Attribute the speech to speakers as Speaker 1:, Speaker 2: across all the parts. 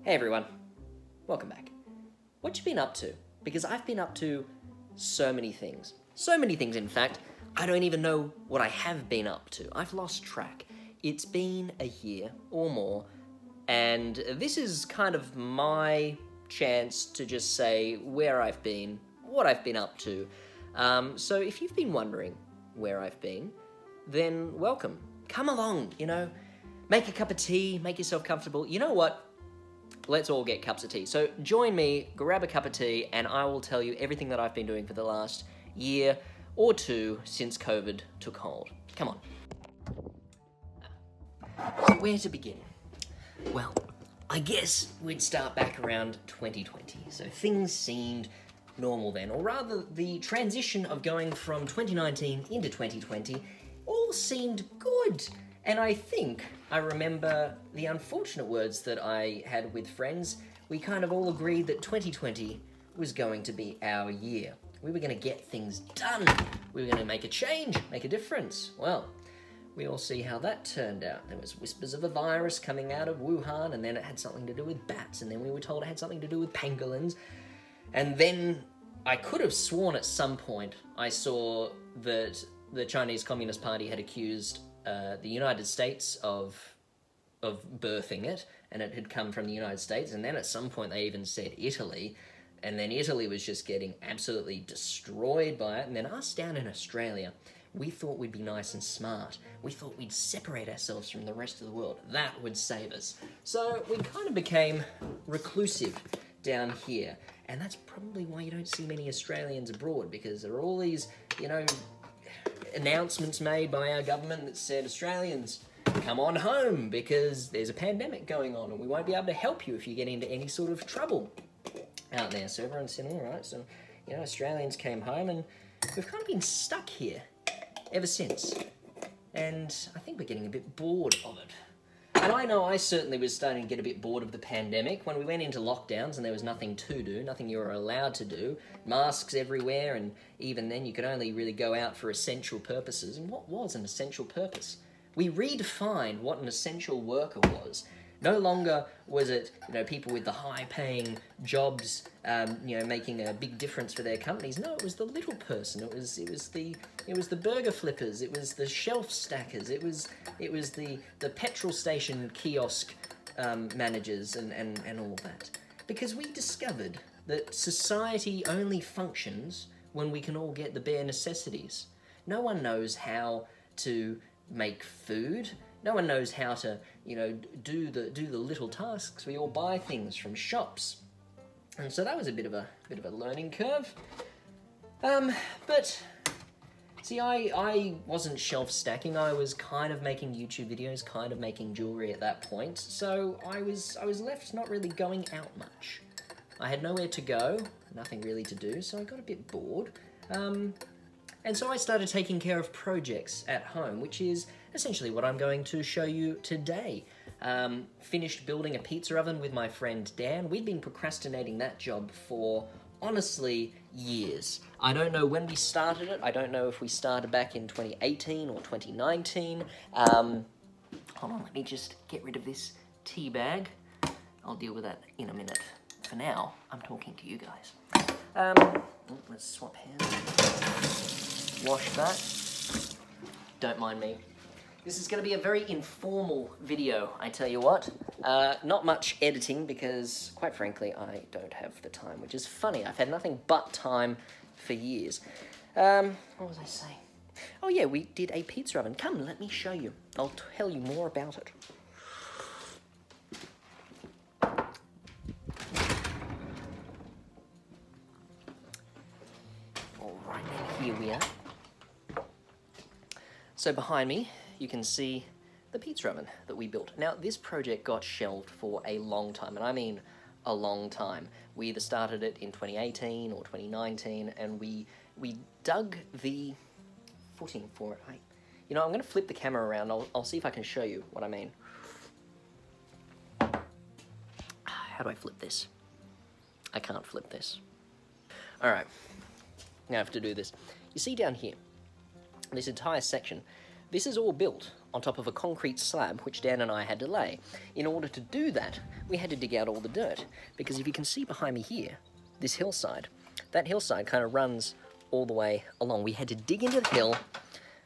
Speaker 1: Hey everyone, welcome back. What you been up to? Because I've been up to so many things. So many things, in fact, I don't even know what I have been up to. I've lost track. It's been a year or more, and this is kind of my chance to just say where I've been, what I've been up to. So if you've been wondering where I've been, then welcome. Come along, make a cup of tea, make yourself comfortable. You know what? Let's all get cups of tea. So join me, grab a cup of tea, and I will tell you everything that I've been doing for the last year or two since COVID took hold. Come on. So where to begin? Well, I guess we'd start back around 2020. So things seemed normal then, or rather the transition of going from 2019 into 2020 all seemed good. And I think I remember the unfortunate words that I had with friends. We kind of all agreed that 2020 was going to be our year. We were going to get things done. We were going to make a change, make a difference. Well, we all see how that turned out. There was whispers of a virus coming out of Wuhan, and then it had something to do with bats, and then we were told it had something to do with pangolins. And then I could have sworn at some point I saw that the Chinese Communist Party had accused the United States of birthing it, and it had come from the United States, and then at some point they even said Italy, and then Italy was just getting absolutely destroyed by it, and then us down in Australia, we thought we'd be nice and smart. We thought we'd separate ourselves from the rest of the world. That would save us. So we kind of became reclusive down here, and that's probably why you don't see many Australians abroad, because there are all these, announcements made by our government that said, Australians, come on home because there's a pandemic going on and we won't be able to help you if you get into any sort of trouble out there. So everyone said, all right, so, Australians came home, and we've kind of been stuck here ever since. And I think we're getting a bit bored of it. And I know I certainly was starting to get a bit bored of the pandemic when we went into lockdowns and there was nothing to do, nothing you were allowed to do, masks everywhere, and even then you could only really go out for essential purposes. And what was an essential purpose? We redefined what an essential worker was. No longer was it, people with the high-paying jobs, making a big difference for their companies. No, it was the little person. It was the burger flippers. It was the shelf stackers. It was the petrol station kiosk managers and all that. Because we discovered that society only functions when we can all get the bare necessities. No one knows how to make food. No one knows how to, do the little tasks. We all buy things from shops, and so that was a bit of a learning curve. But see, I wasn't shelf stacking. I was kind of making YouTube videos, kind of making jewelry at that point. So I was left not really going out much. I had nowhere to go, nothing really to do, so I got a bit bored. And so I started taking care of projects at home, which is essentially what I'm going to show you today. Finished building a pizza oven with my friend Dan. We'd been procrastinating that job for, honestly, years. I don't know when we started it. I don't know if we started back in 2018 or 2019. Hold on, let me just get rid of this tea bag. I'll deal with that in a minute. For now, I'm talking to you guys. Let's swap hands. Wash that. Don't mind me. This is going to be a very informal video, I tell you what. Not much editing because, quite frankly, I don't have the time, which is funny. I've had nothing but time for years. What was I saying? Oh yeah, we did a pizza oven. Come, let me show you. I'll tell you more about it. Alright, then here we are. So behind me, you can see the pizza oven that we built. Now, this project got shelved for a long time, and I mean a long time. We either started it in 2018 or 2019, and we dug the footing for it. I'm going to flip the camera around. I'll see if I can show you what I mean. How do I flip this? I can't flip this. Alright, now I have to do this. You see down here, this entire section This is all built on top of a concrete slab which Dan and I had to lay. In order to do that, we had to dig out all the dirt, because if you can see behind me here, this hillside, that hillside kind of runs all the way along. We had to dig into the hill,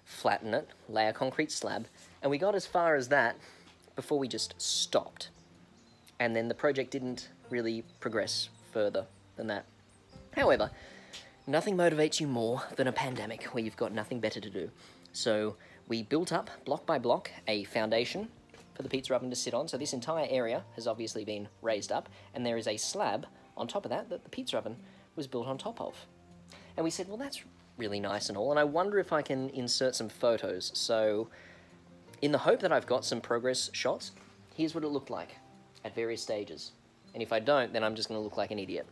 Speaker 1: flatten it, lay a concrete slab, and we got as far as that before we just stopped. And then the project didn't really progress further than that. However, nothing motivates you more than a pandemic where you've got nothing better to do. So we built up, block by block, a foundation for the pizza oven to sit on. So this entire area has obviously been raised up, and there is a slab on top of that that the pizza oven was built on top of. And we said, well, that's really nice and all, and I wonder if I can insert some photos. So in the hope that I've got some progress shots, here's what it looked like at various stages. And if I don't, then I'm just going to look like an idiot.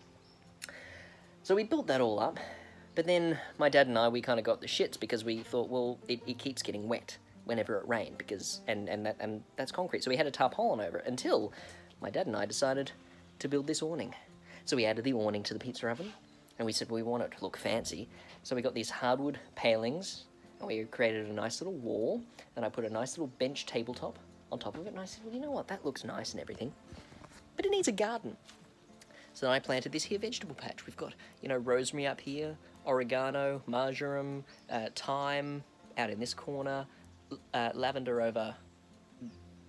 Speaker 1: So we built that all up, but then my dad and I, we kind of got the shits because we thought, well, it keeps getting wet whenever it rained, because and that's concrete. So we had a tarpaulin over it until my dad and I decided to build this awning. So we added the awning to the pizza oven, and we said we want it to look fancy. So we got these hardwood palings, and we created a nice little wall, and I put a nice little bench tabletop on top of it, and I said, well, you know what, that looks nice and everything, but it needs a garden. So then I planted this here vegetable patch. We've got, you know, rosemary up here, oregano, marjoram, thyme out in this corner, lavender over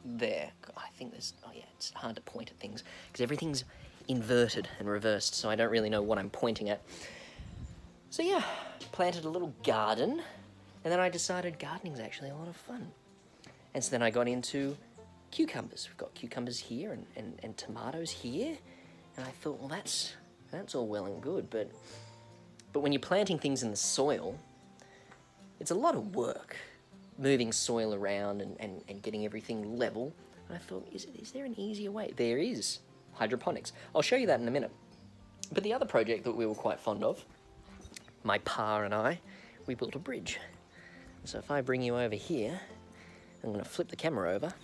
Speaker 1: there. I think there's, oh yeah, it's hard to point at things because everything's inverted and reversed, so I don't really know what I'm pointing at. So yeah, planted a little garden, and then I decided gardening's actually a lot of fun. And so then I got into cucumbers. We've got cucumbers here and tomatoes here. And I thought, well, that's all well and good, but when you're planting things in the soil, it's a lot of work, moving soil around and getting everything level. And I thought, is there an easier way? There is. Hydroponics. I'll show you that in a minute. But the other project that we were quite fond of, my pa and I, we built a bridge. So if I bring you over here, I'm going to flip the camera over.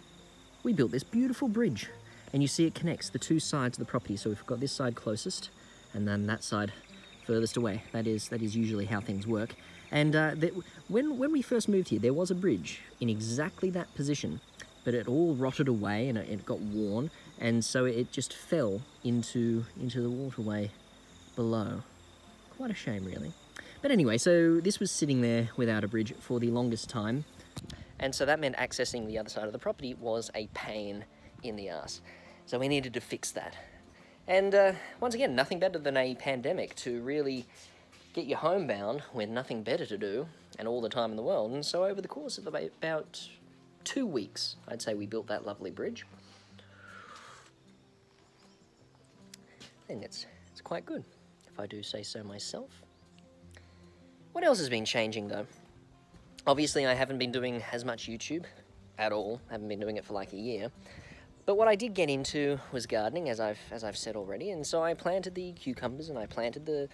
Speaker 1: We built this beautiful bridge. And you see it connects the two sides of the property. So we've got this side closest, and then that side furthest away. That is usually how things work. And when we first moved here, there was a bridge in exactly that position, but it all rotted away and it got worn, and so it just fell into the waterway below. Quite a shame, really. But anyway, so this was sitting there without a bridge for the longest time, and so that meant accessing the other side of the property was a pain in the ass. So we needed to fix that. And once again, nothing better than a pandemic to really get you homebound with nothing better to do and all the time in the world. And so over the course of about 2 weeks, I'd say we built that lovely bridge. I think it's quite good, if I do say so myself. What else has been changing, though? Obviously, I haven't been doing as much YouTube at all. I haven't been doing it for like a year. But what I did get into was gardening, as I've said already, and so I planted the cucumbers and I planted the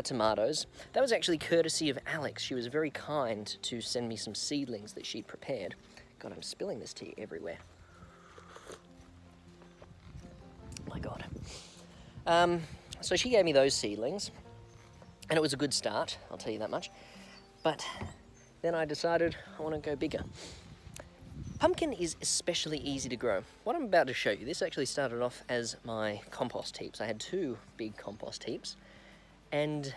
Speaker 1: tomatoes. That was actually courtesy of Alex. She was very kind to send me some seedlings that she'd prepared. God, I'm spilling this tea everywhere. Oh my God. So she gave me those seedlings, and it was a good start, I'll tell you that much. But then I decided I want to go bigger. Pumpkin is especially easy to grow. What I'm about to show you, this actually started off as my compost heaps. I had 2 big compost heaps, and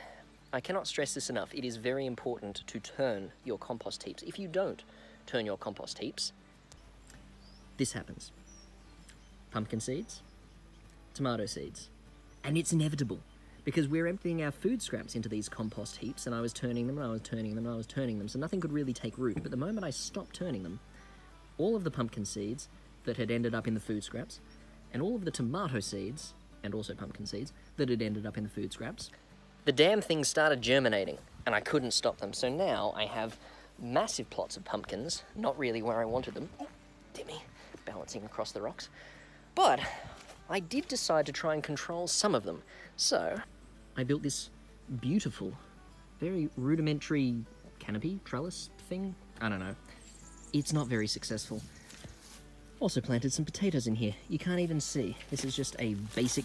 Speaker 1: I cannot stress this enough. It is very important to turn your compost heaps. If you don't turn your compost heaps, this happens. Pumpkin seeds, tomato seeds, and it's inevitable because we're emptying our food scraps into these compost heaps, and I was turning them, and I was turning them, and I was turning them, so nothing could really take root. But the moment I stopped turning them, all of the pumpkin seeds that had ended up in the food scraps, and all of the tomato seeds, and also pumpkin seeds, that had ended up in the food scraps, the damn things started germinating, and I couldn't stop them. So now I have massive plots of pumpkins, not really where I wanted them. Oh, dear me, balancing across the rocks. But I did decide to try and control some of them. So I built this beautiful, very rudimentary canopy, trellis thing, I don't know. It's not very successful. Also planted some potatoes in here. You can't even see. This is just a basic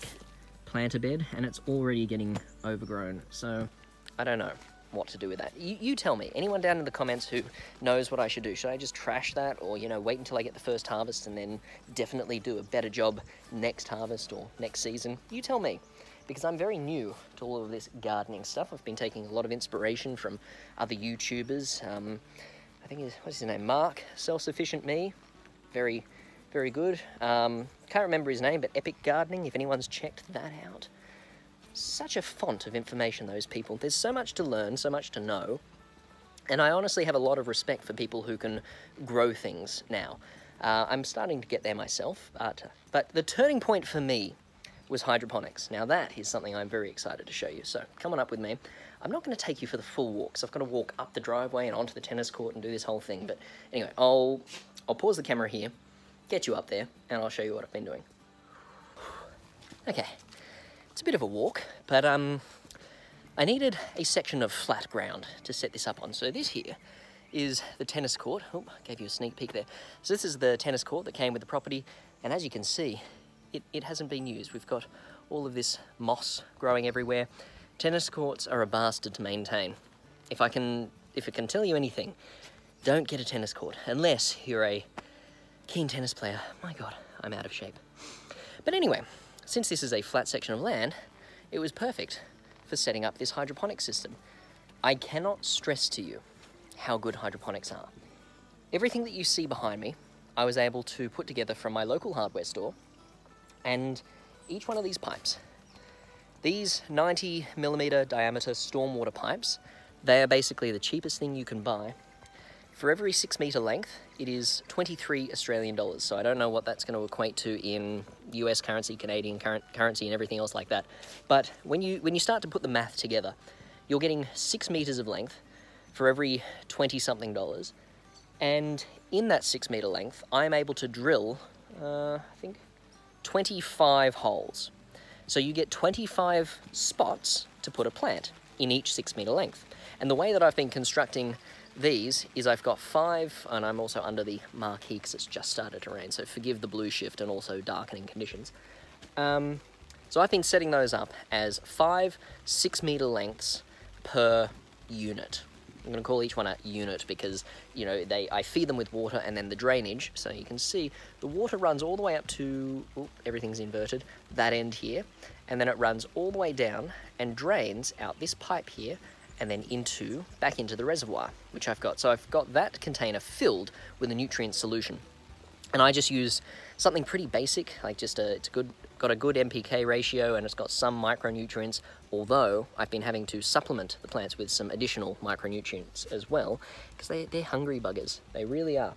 Speaker 1: planter bed, and it's already getting overgrown. So, I don't know. what to do with that. You tell me. Anyone down in the comments who knows what I should do. Should I just trash that, or, you know, wait until I get the first harvest and then definitely do a better job next harvest or next season? You tell me, because I'm very new to all of this gardening stuff. I've been taking a lot of inspiration from other YouTubers. I think, what's his name? Mark, Self-Sufficient Me. Very, very good. Can't remember his name, but Epic Gardening, if anyone's checked that out. Such a font of information, those people. There's so much to learn, so much to know. And I honestly have a lot of respect for people who can grow things now. I'm starting to get there myself, but the turning point for me was hydroponics. Now that is something I'm very excited to show you. So come on up with me. I'm not going to take you for the full walk, so I've got to walk up the driveway and onto the tennis court and do this whole thing. But anyway, I'll pause the camera here, get you up there, and I'll show you what I've been doing. Okay, it's a bit of a walk, but I needed a section of flat ground to set this up on. So this here is the tennis court. Oh, gave you a sneak peek there. So this is the tennis court that came with the property, and as you can see, it hasn't been used. We've got all of this moss growing everywhere. Tennis courts are a bastard to maintain. If it can tell you anything, don't get a tennis court unless you're a keen tennis player. My God, I'm out of shape. But anyway, since this is a flat section of land, it was perfect for setting up this hydroponic system. I cannot stress to you how good hydroponics are. Everything that you see behind me, I was able to put together from my local hardware store, and each one of these pipes, these 90mm diameter stormwater pipes, they are basically the cheapest thing you can buy. For every 6 meter length, it is 23 Australian dollars. So I don't know what that's going to equate to in US currency, Canadian currency, and everything else like that. But when you start to put the math together, you're getting 6 meters of length for every 20-something dollars. And in that 6 meter length, I'm able to drill, I think, 25 holes. So you get 25 spots to put a plant in each 6 meter length. And the way that I've been constructing these is I've got 5, and I'm also under the marquee because it's just started to rain, so forgive the blue shift and also darkening conditions. So I've been setting those up as 5 6 meter lengths per unit. I'm going to call each one a unit because, you know, I feed them with water and then the drainage. So you can see the water runs all the way up to, everything's inverted, that end here. And then it runs all the way down and drains out this pipe here and then back into the reservoir, which I've got. So I've got that container filled with a nutrient solution. And I just use something pretty basic, like just got a good NPK ratio and it's got some micronutrients, although I've been having to supplement the plants with some additional micronutrients as well, because they're hungry buggers. They really are.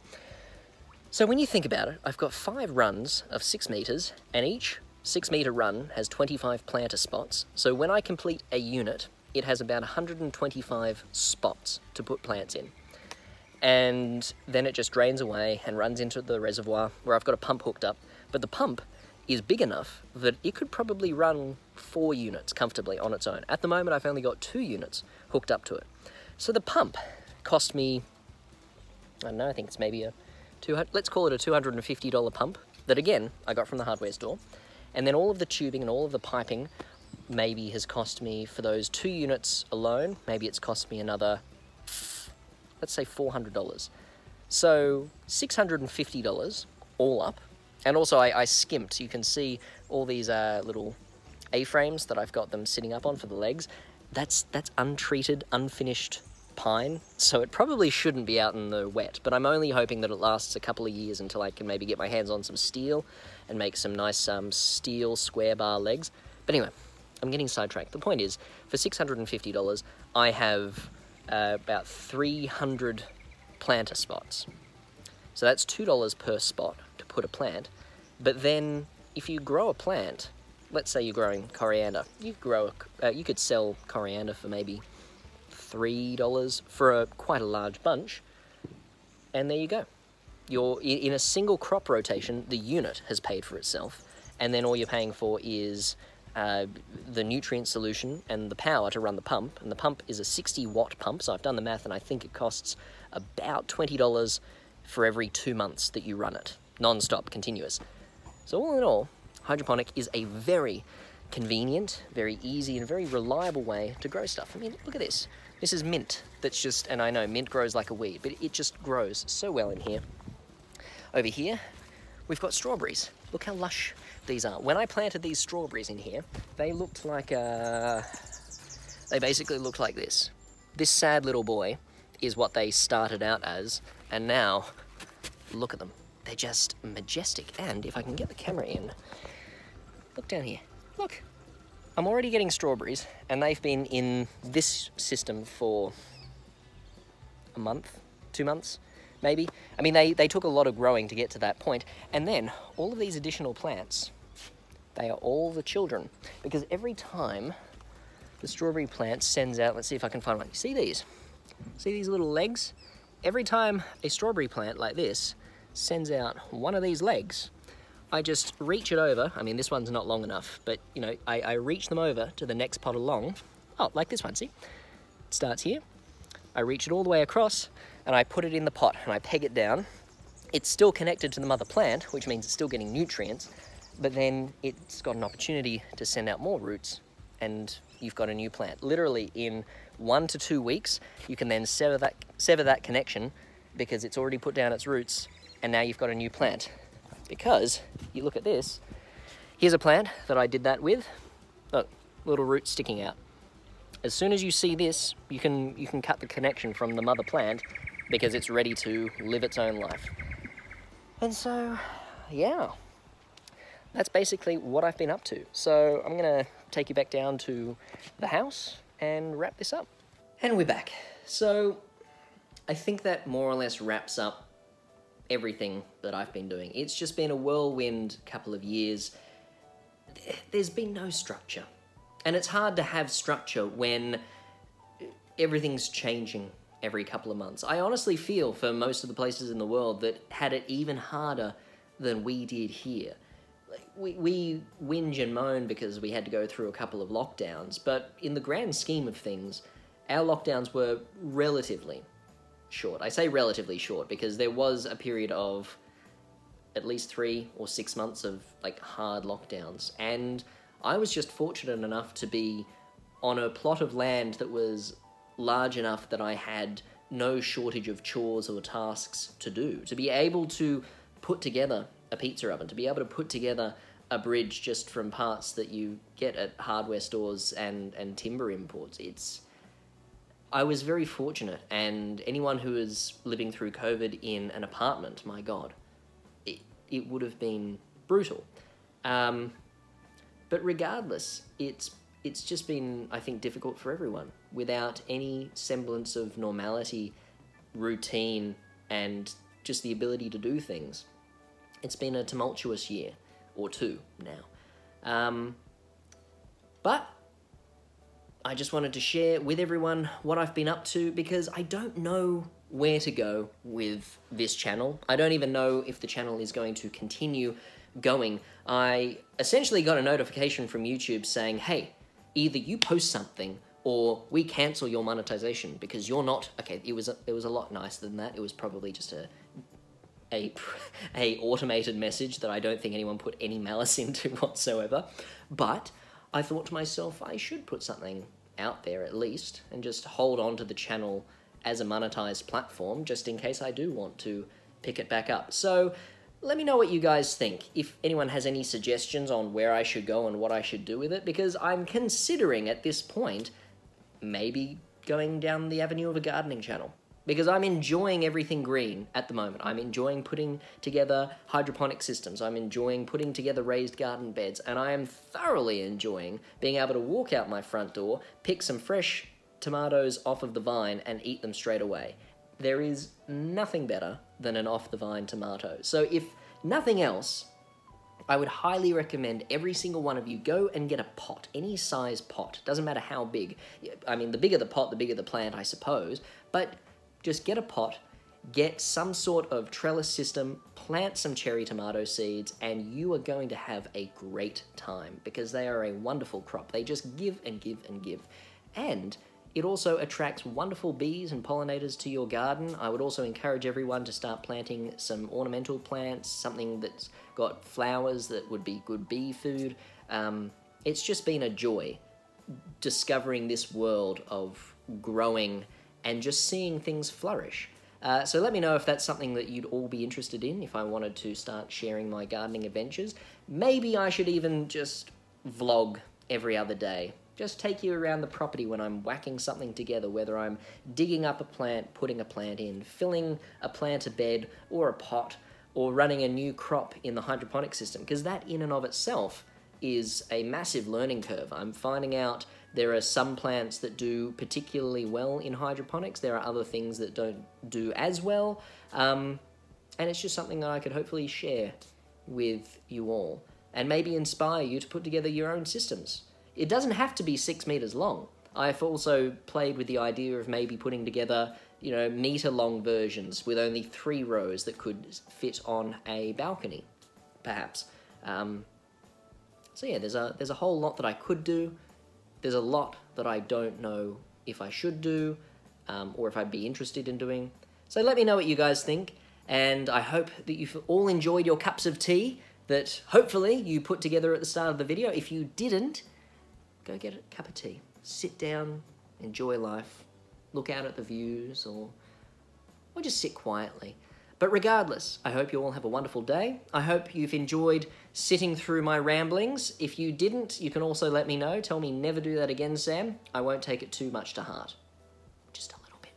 Speaker 1: So when you think about it, I've got 5 runs of 6 meters, and each 6 meter run has 25 planter spots. So when I complete a unit, it has about 125 spots to put plants in. And then it just drains away and runs into the reservoir where I've got a pump hooked up. But the pump is big enough that it could probably run 4 units comfortably on its own. At the moment, I've only got 2 units hooked up to it. So the pump cost me, I don't know, I think it's maybe let's call it a $250 pump that, again, I got from the hardware store. And then all of the tubing and all of the piping maybe has cost me, for those 2 units alone, maybe it's cost me another, let's say $400. So $650 all up. And also I skimped. You can see all these little A-frames that I've got them sitting up on for the legs. That's untreated, unfinished pine. So it probably shouldn't be out in the wet, but I'm only hoping that it lasts a couple of years until I can maybe get my hands on some steel and make some nice steel square bar legs. But anyway, I'm getting sidetracked. The point is, for $650, I have about 300 planter spots. So that's $2 per spot to put a plant. But then if you grow a plant, let's say you're growing coriander, you could sell coriander for maybe $3 for quite a large bunch, and there you go. You're in a single crop rotation, the unit has paid for itself, and then all you're paying for is the nutrient solution and the power to run the pump. And the pump is a 60-watt pump, so I've done the math and I think it costs about $20 for every 2 months that you run it, non-stop, continuous. So all in all, hydroponic is a very convenient, very easy and very reliable way to grow stuff. I mean, look at this. This is mint that's just, and I know mint grows like a weed, but it just grows so well in here. Over here, we've got strawberries. Look how lush these are. When I planted these strawberries in here, they looked like they basically looked like this. This sad little boy is what they started out as, and now, look at them. They're just majestic. And if I can get the camera in, look down here. Look, I'm already getting strawberries, and they've been in this system for a month, 2 months, maybe. I mean, they took a lot of growing to get to that point. And then all of these additional plants, they are all the children, because every time the strawberry plant sends out, let's see if I can find one. You see these? See these little legs? Every time a strawberry plant like this sends out one of these legs, I just reach it over. I mean, this one's not long enough, but you know, I reach them over to the next pot along. Oh, like this one, see? It starts here. I reach it all the way across and I put it in the pot and I peg it down. It's still connected to the mother plant, which means it's still getting nutrients, but then it's got an opportunity to send out more roots and you've got a new plant. Literally in 1 to 2 weeks, you can then sever that connection because it's already put down its roots and now you've got a new plant. Because you look at this, here's a plant that I did that with. Look, little roots sticking out. As soon as you see this, you can cut the connection from the mother plant because it's ready to live its own life. And so, yeah, that's basically what I've been up to. So I'm gonna take you back down to the house and wrap this up. And we're back. So I think that more or less wraps up everything that I've been doing. It's just been a whirlwind couple of years. There's been no structure. And it's hard to have structure when everything's changing every couple of months. I honestly feel for most of the places in the world that had it even harder than we did here. We whinge and moan because we had to go through a couple of lockdowns, but in the grand scheme of things, our lockdowns were relatively short. I say relatively short because there was a period of at least 3 or 6 months of like hard lockdowns, and I was just fortunate enough to be on a plot of land that was large enough that I had no shortage of chores or tasks to do. To be able to put together a pizza oven, to be able to put together a bridge just from parts that you get at hardware stores and timber imports. I was very fortunate, and anyone who is living through COVID in an apartment, my God, it would have been brutal. But regardless, it's just been, I think, difficult for everyone without any semblance of normality, routine, and just the ability to do things. It's been a tumultuous year or 2 now. But I just wanted to share with everyone what I've been up to because I don't know where to go with this channel. I don't even know if the channel is going to continue going. I essentially got a notification from YouTube saying, hey, either you post something or we cancel your monetization because you're not... Okay, it was a lot nicer than that. It was probably just a automated message that I don't think anyone put any malice into whatsoever. But I thought to myself, I should put something out there at least and just hold on to the channel as a monetized platform just in case I do want to pick it back up. So let me know what you guys think, if anyone has any suggestions on where I should go and what I should do with it, because I'm considering at this point maybe going down the avenue of a gardening channel. Because I'm enjoying everything green at the moment. I'm enjoying putting together hydroponic systems. I'm enjoying putting together raised garden beds. And I am thoroughly enjoying being able to walk out my front door, pick some fresh tomatoes off of the vine and eat them straight away. There is nothing better than an off-the-vine tomato. So if nothing else, I would highly recommend every single one of you go and get a pot, any size pot. Doesn't matter how big. I mean, the bigger the pot, the bigger the plant, I suppose. But just get a pot, get some sort of trellis system, plant some cherry tomato seeds, and you are going to have a great time because they are a wonderful crop. They just give and give and give. And it also attracts wonderful bees and pollinators to your garden. I would also encourage everyone to start planting some ornamental plants, something that's got flowers that would be good bee food. It's just been a joy discovering this world of growing and just seeing things flourish. So let me know if that's something that you'd all be interested in, if I wanted to start sharing my gardening adventures. Maybe I should even just vlog every other day. Just take you around the property when I'm whacking something together, whether I'm digging up a plant, putting a plant in, filling a planter bed or a pot, or running a new crop in the hydroponic system, because that in and of itself is a massive learning curve. I'm finding out there are some plants that do particularly well in hydroponics. There are other things that don't do as well. And it's just something that I could hopefully share with you all and maybe inspire you to put together your own systems. It doesn't have to be 6 meters long. I've also played with the idea of maybe putting together, you know, meter-long versions with only 3 rows that could fit on a balcony, perhaps. So yeah, there's a whole lot that I could do. There's a lot that I don't know if I should do, or if I'd be interested in doing. So let me know what you guys think, and I hope that you've all enjoyed your cups of tea that hopefully you put together at the start of the video. If you didn't, go get a cup of tea. Sit down, enjoy life, look out at the views, or just sit quietly. But regardless, I hope you all have a wonderful day. I hope you've enjoyed sitting through my ramblings. If you didn't, you can also let me know. Tell me never do that again, Sam. I won't take it too much to heart. Just a little bit.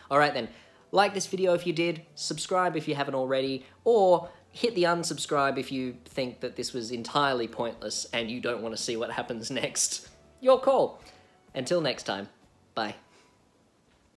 Speaker 1: All right then, like this video if you did, subscribe if you haven't already, or hit the unsubscribe if you think that this was entirely pointless and you don't want to see what happens next. Your call. Until next time, bye.